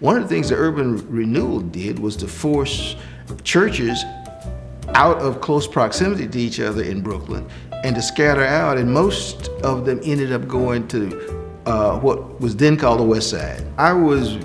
One of the things the urban renewal did was to force churches out of close proximity to each other in Brooklyn and to scatter out, and most of them ended up going to what was then called the West Side. I was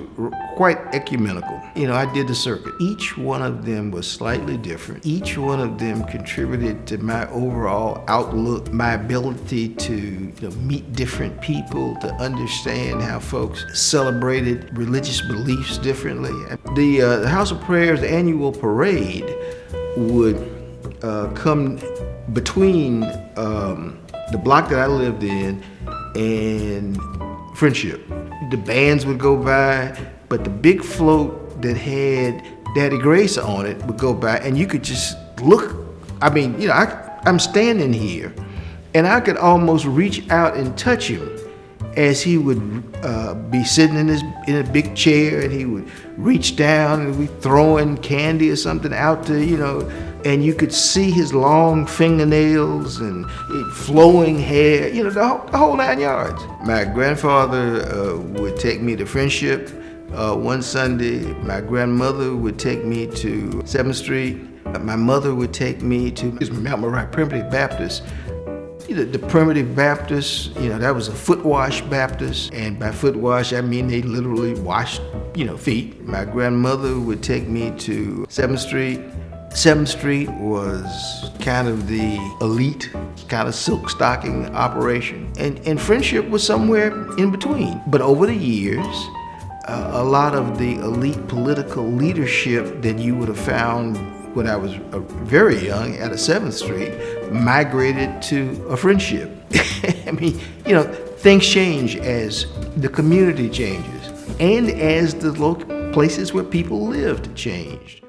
quite ecumenical. I did the circuit. Each one of them was slightly different. Each one of them contributed to my overall outlook, my ability to meet different people, to understand how folks celebrated religious beliefs differently. The House of Prayers annual parade would come between the block that I lived in and Friendship. The bands would go by, but the big float that had Daddy Grace on it would go by, and you could just look. I'm standing here, and I could almost reach out and touch him as he would be sitting in a big chair, and he would reach down and be throwing candy or something out to, and you could see his long fingernails and flowing hair, the whole 9 yards. My grandfather would take me to Friendship one Sunday. My grandmother would take me to 7th Street. My mother would take me to Mount Moriah Primitive Baptist. The Primitive Baptist, that was a foot wash Baptist, and by foot wash I mean they literally washed, feet. My grandmother would take me to 7th Street. 7th Street was kind of the elite, kind of silk stocking operation, and Friendship was somewhere in between. But over the years, a lot of the elite political leadership that you would have found when I was very young at a 7th Street migrated to a Friendship. Things change as the community changes and as the local places where people lived changed.